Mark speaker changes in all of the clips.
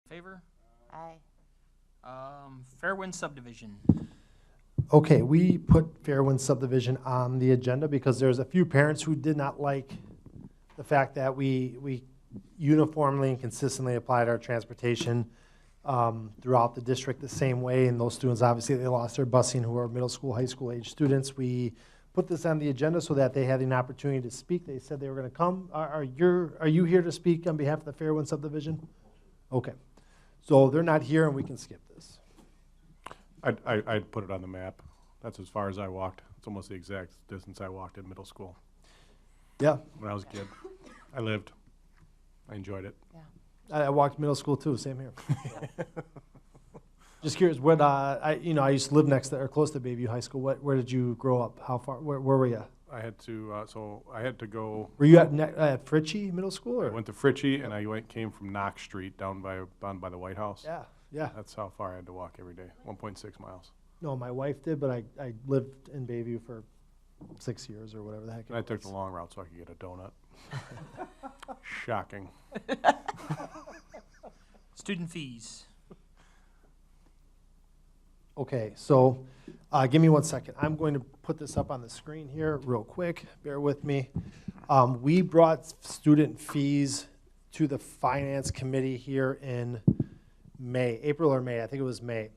Speaker 1: Favor?
Speaker 2: Aye.
Speaker 1: Fairwind subdivision.
Speaker 3: Okay, we put Fairwind subdivision on the agenda because there's a few parents who did not like the fact that we uniformly and consistently applied our transportation throughout the district the same way. And those students, obviously, they lost their busing who are middle school, high school age students. We put this on the agenda so that they had an opportunity to speak. They said they were going to come. Are you here to speak on behalf of the Fairwind subdivision? Okay. So they're not here, and we can skip this.
Speaker 4: I'd put it on the map. That's as far as I walked. It's almost the exact distance I walked in middle school
Speaker 3: Yeah,
Speaker 4: when I was a kid. I lived. I enjoyed it.
Speaker 2: Yeah.
Speaker 3: I walked middle school too. Same here. Just curious, what I used to live next to or close to Bayview High School. Where did you grow up? How far? Where were you?
Speaker 4: I had to, so I had to go.
Speaker 3: Were you at Fritchie Middle School?
Speaker 4: I
Speaker 3: Or?
Speaker 4: went to Fritchie, and I came from Knox Street down by the White House.
Speaker 3: Yeah, yeah.
Speaker 4: That's how far I had to walk every day. 1.6 miles.
Speaker 3: No, my wife did, but I lived in Bayview for 6 years or whatever the heck.
Speaker 4: And I took the long route so I could get a donut. Shocking.
Speaker 1: Student fees.
Speaker 3: Okay, so give me 1 second. I'm going to put this up on the screen here real quick. Bear with me. We brought student fees to the Finance Committee here in April or May. I think it was May.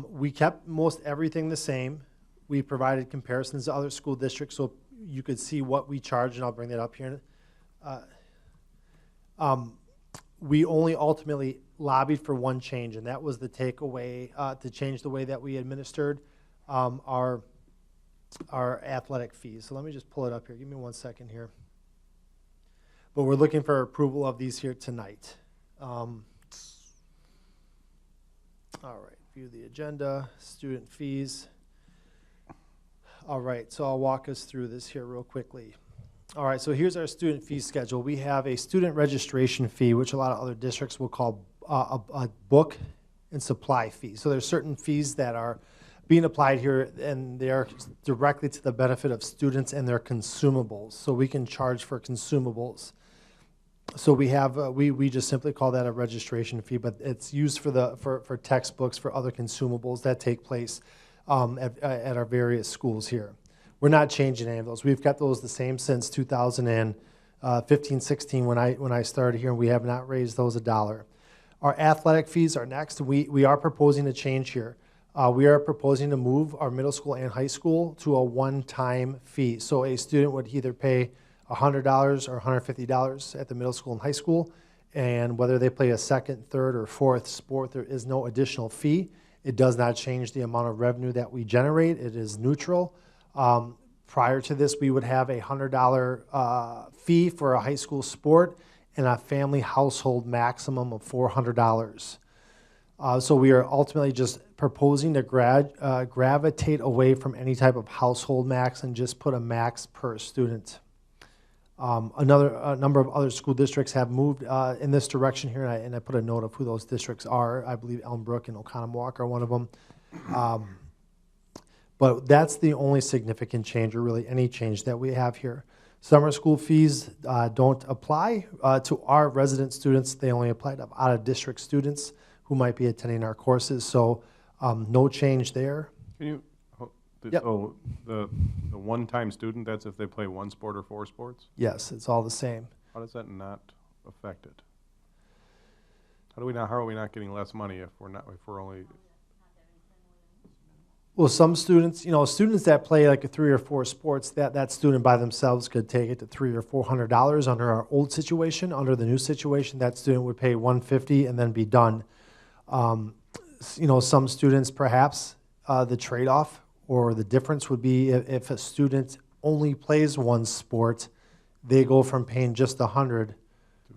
Speaker 3: We kept most everything the same. We provided comparisons to other school districts so you could see what we charge, and I'll bring that up here. We only ultimately lobbied for one change, and that was the takeaway to change the way that we administered our athletic fees. So let me just pull it up here. Give me 1 second here. But we're looking for approval of these here tonight. All right, view the agenda, student fees. All right, so I'll walk us through this here real quickly. All right, so here's our student fee schedule. We have a student registration fee, which a lot of other districts will call a book and supply fee. So there's certain fees that are being applied here, and they are directly to the benefit of students and their consumables. So we can charge for consumables. So we have we just simply call that a registration fee, but it's used for textbooks, for other consumables that take place at our various schools here. We're not changing any of those. We've kept those the same since 2015, 16 when I started here, and we have not raised those $1. Our athletic fees are next. We are proposing a change here. We are proposing to move our middle school and high school to a one-time fee. So a student would either pay $100 or $150 at the middle school and high school, and whether they play a second, third, or fourth sport, there is no additional fee. It does not change the amount of revenue that we generate. It is neutral. Prior to this, we would have a $100 fee for a high school sport and a family household maximum of $400. So we are ultimately just proposing to gravitate away from any type of household max and just put a max per student. A number of other school districts have moved in this direction here, and I put a note of who those districts are. I believe Elmbrook and Oconomowoc are one of them. But that's the only significant change, or really any change that we have here. Summer school fees don't apply to our resident students. They only apply to out-of-district students who might be attending our courses. So no change there.
Speaker 4: Can you,
Speaker 3: Yep.
Speaker 4: so the one-time student, that's if they play one sport or four sports?
Speaker 3: Yes, it's all the same.
Speaker 4: How does that not affect it? How are we not getting less money if we're only?
Speaker 3: Well, some students, students that play like a 3 or 4 sports, that student by themselves could take it to $300 or $400 under our old situation. Under the new situation, that student would pay $150 and then be done. Some students, perhaps the trade-off or the difference would be if a student only plays one sport, they go from paying just $100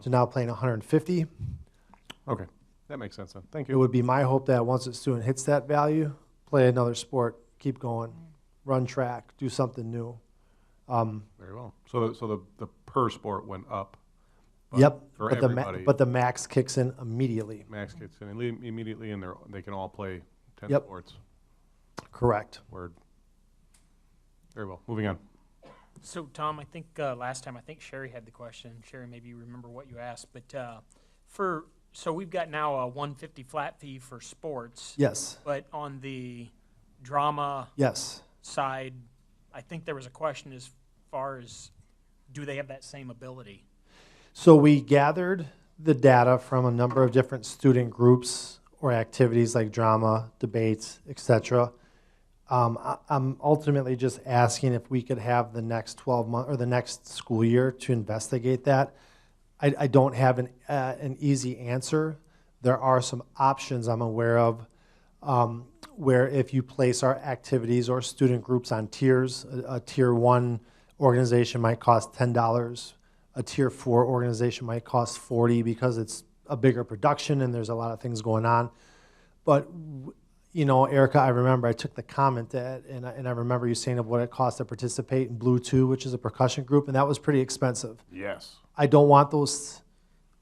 Speaker 3: to now paying $150.
Speaker 4: Okay, that makes sense then. Thank
Speaker 3: It
Speaker 4: you.
Speaker 3: would be my hope that once a student hits that value, play another sport, keep going, run track, do something new.
Speaker 4: Very well. So the per sport went up.
Speaker 3: Yep,
Speaker 4: For
Speaker 3: but
Speaker 4: everybody,
Speaker 3: but the max kicks in immediately.
Speaker 4: max kicks in immediately, and they can all play 10
Speaker 3: Yep.
Speaker 4: sports.
Speaker 3: Correct.
Speaker 4: Word. Very well. Moving on.
Speaker 1: So, Tom, I think last time, I think Sherry had the question. Sherry, maybe you remember what you asked, but for So we've got now a 150 flat fee for sports,
Speaker 3: Yes,
Speaker 1: but on the drama
Speaker 3: yes.
Speaker 1: side, I think there was a question as far as, do they have that same ability?
Speaker 3: So we gathered the data from a number of different student groups or activities like drama, debates, etc. I'm ultimately just asking if we could have the next 12 month or the next school year to investigate that. I don't have an easy answer. There are some options I'm aware of where if you place our activities or student groups on tiers, a tier 1 organization might cost $10. A tier 4 organization might cost $40 because it's a bigger production and there's a lot of things going on. But you know, Erica, I remember I took the comment and I remember you saying of what it cost to participate in Blue 2, which is a percussion group, and that was pretty expensive.
Speaker 4: Yes.
Speaker 3: I don't want those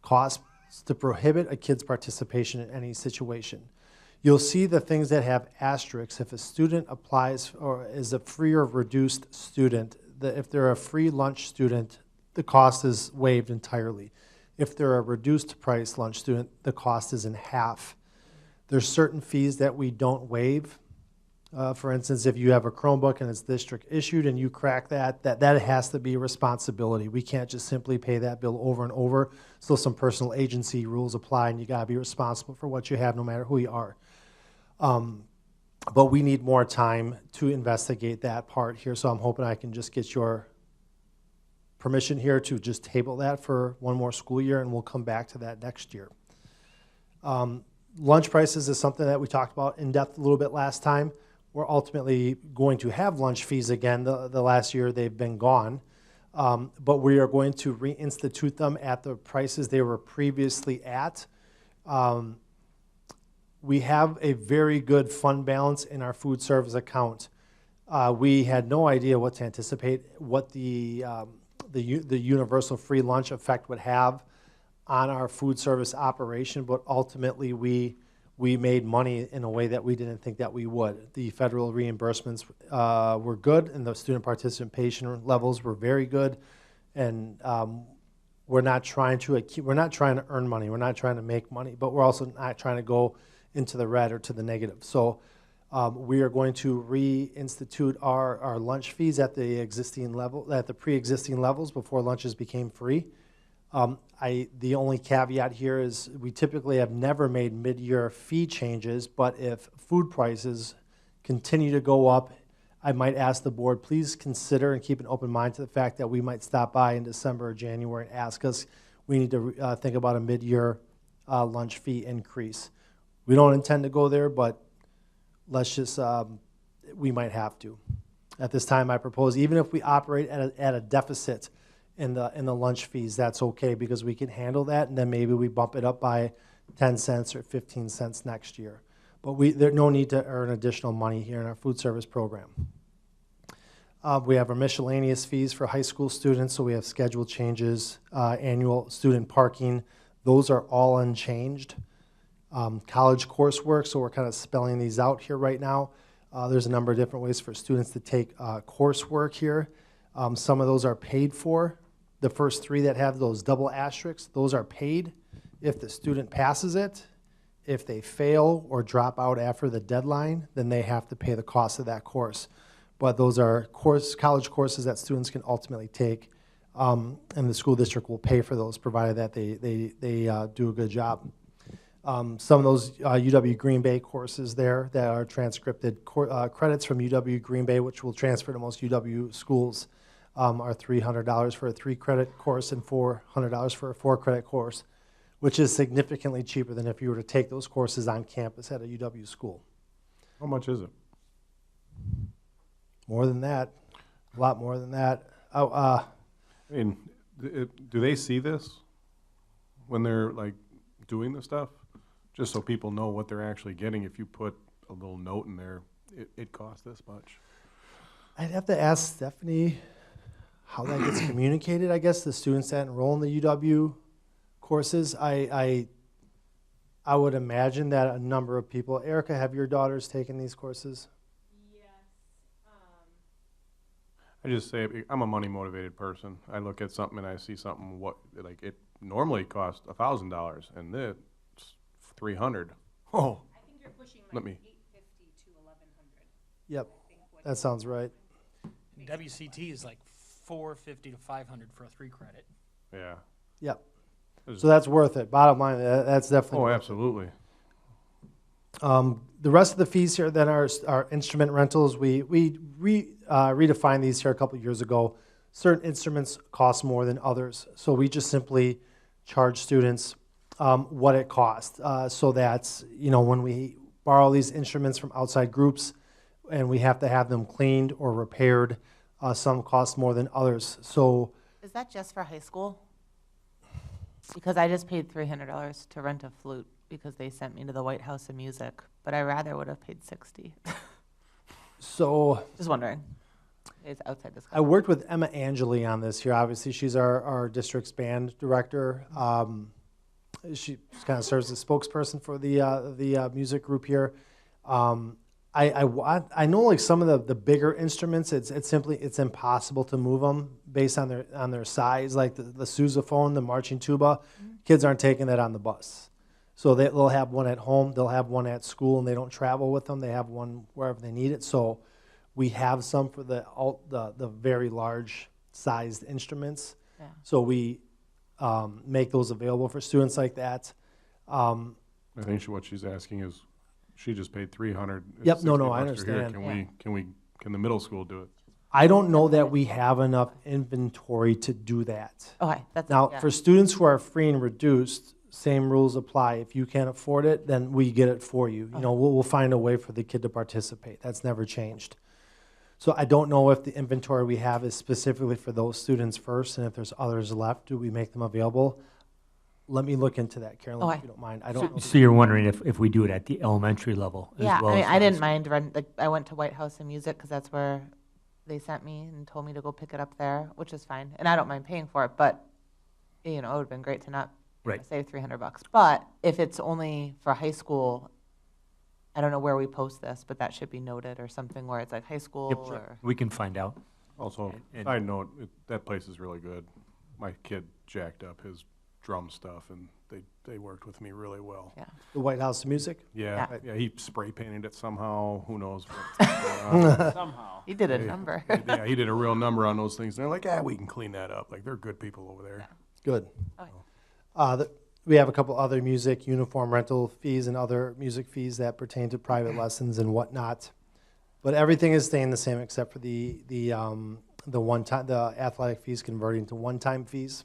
Speaker 3: costs to prohibit a kid's participation in any situation. You'll see the things that have asterisks. If a student applies or is a free or reduced student, if they're a free lunch student, the cost is waived entirely. If they're a reduced price lunch student, the cost is in half. There's certain fees that we don't waive. For instance, if you have a Chromebook and it's district issued and you crack that has to be a responsibility. We can't just simply pay that bill over and over. Still some personal agency rules apply and you gotta be responsible for what you have no matter who you are. But we need more time to investigate that part here, so I'm hoping I can just get your permission here to just table that for one more school year and we'll come back to that next year. Lunch prices is something that we talked about in depth a little bit last time. We're ultimately going to have lunch fees again. The last year they've been gone, but we are going to reinstitute them at the prices they were previously at. We have a very good fund balance in our food service account. We had no idea what to anticipate, what the universal free lunch effect would have on our food service operation, but ultimately we made money in a way that we didn't think that we would. The federal reimbursements were good, and the student participation levels were very good. And we're not trying to earn money. We're not trying to make money, but we're also not trying to go into the red or to the negative. So we are going to reinstitute our lunch fees at the existing level, at the pre-existing levels before lunches became free. The only caveat here is we typically have never made mid-year fee changes, but if food prices continue to go up, I might ask the board, please consider and keep an open mind to the fact that we might stop by in December or January and ask us, we need to think about a mid-year lunch fee increase. We don't intend to go there, but let's just, we might have to. At this time, I propose, even if we operate at a deficit in the lunch fees, that's okay because we can handle that, and then maybe we bump it up by 10 cents or 15 cents next year. But there's no need to earn additional money here in our food service program. We have our miscellaneous fees for high school students, so we have schedule changes, annual student parking. Those are all unchanged. College coursework, so we're kind of spelling these out here right now. There's a number of different ways for students to take coursework here. Some of those are paid for. The first three that have those double asterisks, those are paid if the student passes it. If they fail or drop out after the deadline, then they have to pay the cost of that course. But those are college courses that students can ultimately take, and the school district will pay for those, provided that they do a good job. Some of those UW Green Bay courses there that are transcripted credits from UW Green Bay, which will transfer to most UW schools, are $300 for a 3-credit course and $400 for a 4-credit course, which is significantly cheaper than if you were to take those courses on campus at a UW school.
Speaker 4: How much is it?
Speaker 3: More than that, a lot more than that.
Speaker 4: I mean, do they see this when they're like doing the stuff? Just so people know what they're actually getting. If you put a little note in there, it costs this much.
Speaker 3: I'd have to ask Stephanie how that gets communicated. I guess the students that enroll in the UW courses, I would imagine that a number of people. Erica, have your daughters taken these courses?
Speaker 2: Yes.
Speaker 4: I just say I'm a money motivated person. I look at something and I see something what like it normally costs $1,000, and 300. Oh,
Speaker 2: I think you're pushing
Speaker 4: Let
Speaker 2: like
Speaker 4: me-
Speaker 2: 850 to 1100.
Speaker 3: Yep,
Speaker 2: I think what
Speaker 3: that sounds right.
Speaker 1: WCT is like 450 to 500 for a 3 credit.
Speaker 4: yeah.
Speaker 3: Yep.
Speaker 4: This is-
Speaker 3: So that's worth it. Bottom line, that's definitely
Speaker 4: Oh,
Speaker 3: worth it.
Speaker 4: absolutely.
Speaker 3: The rest of the fees here, then our instrument rentals, we redefined these here a couple of years ago. Certain instruments cost more than others, so we just simply charge students what it costs. So that, when we borrow these instruments from outside groups and we have to have them cleaned or repaired, some cost more than others. So
Speaker 5: Is that just for high school? Because I just paid $300 to rent a flute because they sent me to the White House of Music, but I rather would have paid 60.
Speaker 3: so
Speaker 5: Just wondering. It's outside
Speaker 3: I
Speaker 5: discussion.
Speaker 3: worked with Emma Angeli on this here. Obviously, she's our district's band director. She kind of serves as spokesperson for the music group here. I know like some of the bigger instruments, it's impossible to move them based on their size. Like the sousaphone, the marching tuba, kids aren't taking that on the bus. So they'll have one at home, they'll have one at school, and they don't travel with them. They have one wherever they need it. So we have some for the very large sized instruments.
Speaker 5: Yeah.
Speaker 3: So we make those available for students like that.
Speaker 4: I think what she's asking is, she just paid 300. It's
Speaker 3: Yep, no,
Speaker 4: 60
Speaker 3: I
Speaker 4: bucks to here.
Speaker 3: understand.
Speaker 4: Can the middle school do it?
Speaker 3: I don't know that we have enough inventory to do that.
Speaker 5: Okay, that's
Speaker 3: Now,
Speaker 5: yeah.
Speaker 3: for students who are free and reduced, same rules apply. If you can't afford it, then we get it for you. We'll find a way for the kid to participate. That's never changed. So I don't know if the inventory we have is specifically for those students first, and if there's others left, do we make them available? Let me look into that, Carolyn, if
Speaker 5: Okay.
Speaker 3: you don't mind. I don't know.
Speaker 6: So you're wondering if we do it at the elementary level as
Speaker 5: Yeah,
Speaker 6: well?
Speaker 5: I mean,
Speaker 6: as
Speaker 5: I
Speaker 6: high
Speaker 5: didn't
Speaker 6: school?
Speaker 5: mind rent. Like, I went to White House of Music because that's where they sent me and told me to go pick it up there, which is fine. And I don't mind paying for it, but it would have been great to not
Speaker 6: Right.
Speaker 5: save $300. But if it's only for high school, I don't know where we post this, but that should be noted or something where it's like high school
Speaker 6: Yep,
Speaker 5: or.
Speaker 6: we can find out.
Speaker 4: Also,
Speaker 6: And-
Speaker 4: side note, that place is really good. My kid jacked up his drum stuff, and they worked with me really well.
Speaker 5: Yeah.
Speaker 3: The White House of Music?
Speaker 4: Yeah,
Speaker 5: Yeah.
Speaker 4: yeah, he spray painted it somehow. Who knows? What,
Speaker 2: Somehow.
Speaker 5: He did a
Speaker 4: Hey.
Speaker 5: number.
Speaker 4: yeah, he did a real number on those things. They're like, we can clean that up. Like, they're good people over there.
Speaker 3: Good.
Speaker 5: Okay.
Speaker 3: We have a couple other music uniform rental fees and other music fees that pertain to private lessons and whatnot. But everything is staying the same except for the athletic fees converting to one-time fees.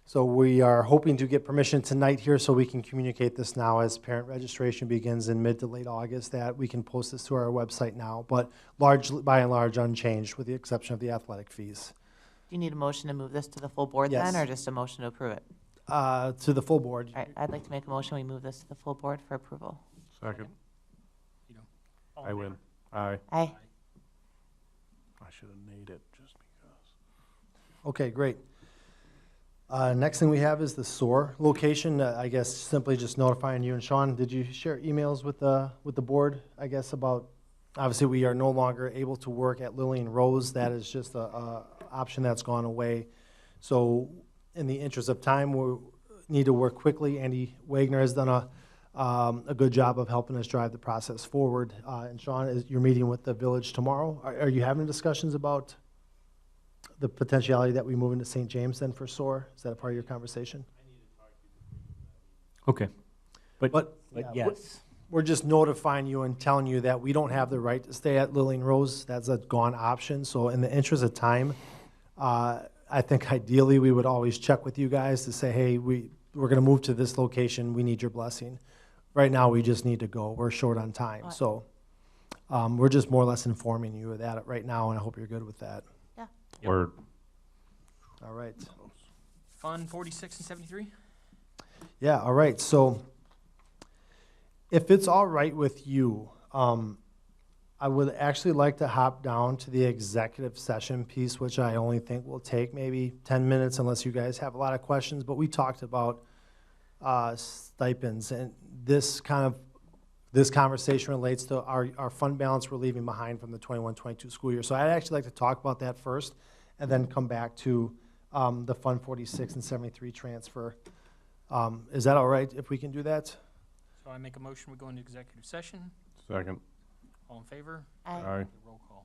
Speaker 3: So we are hoping to get permission tonight here so we can communicate this now as parent registration begins in mid to late August, that we can post this to our website now, but by and large unchanged with the exception of the athletic fees.
Speaker 5: Do you need a motion to move this to the full board then,
Speaker 3: Yes.
Speaker 5: or just a motion to approve it?
Speaker 3: To the full board.
Speaker 5: All right, I'd like to make a motion, we move this to the full board for approval.
Speaker 4: Second,
Speaker 1: All in
Speaker 4: I
Speaker 1: favor?
Speaker 4: win. Aye.
Speaker 5: Aye.
Speaker 4: I should have made it just because.
Speaker 3: Okay, great. Next thing we have is the SOAR location. I guess simply just notifying you and Sean. Did you share emails with the board? I guess about obviously we are no longer able to work at Lily and Rose. That is just a option that's gone away. So in the interest of time, we need to work quickly. Andy Wagner has done a good job of helping us drive the process forward. And Sean, you're meeting with the village tomorrow. Are you having discussions about the potentiality that we move into St. James then for SOAR? Is that a part of your conversation?
Speaker 6: Okay. But
Speaker 3: yeah,
Speaker 6: yes,
Speaker 3: We're just notifying you and telling you that we don't have the right to stay at Lily and Rose. That's a gone option. So in the interest of time, I think ideally we would always check with you guys to say, hey, we're going to move to this location. We need your blessing. Right now, we just need to go. We're short on time.
Speaker 5: Right.
Speaker 3: So we're just more or less informing you of that right now, and I hope you're good with that.
Speaker 6: Yep.
Speaker 4: Word.
Speaker 3: All right.
Speaker 1: Fund 46 and 73?
Speaker 3: Yeah, all right. So if it's all right with you, I would actually like to hop down to the executive session piece, which I only think will take maybe 10 minutes unless you guys have a lot of questions. But we talked about stipends, and this conversation relates to our fund balance we're leaving behind from the 21-22 school year. So I'd actually like to talk about that first and then come back to the Fund 46 and 73 transfer. Is that all right if we can do that?
Speaker 1: So I make a motion, we go into executive session.
Speaker 4: Second.
Speaker 1: All in favor?
Speaker 5: I,
Speaker 4: Aye.
Speaker 1: Roll call.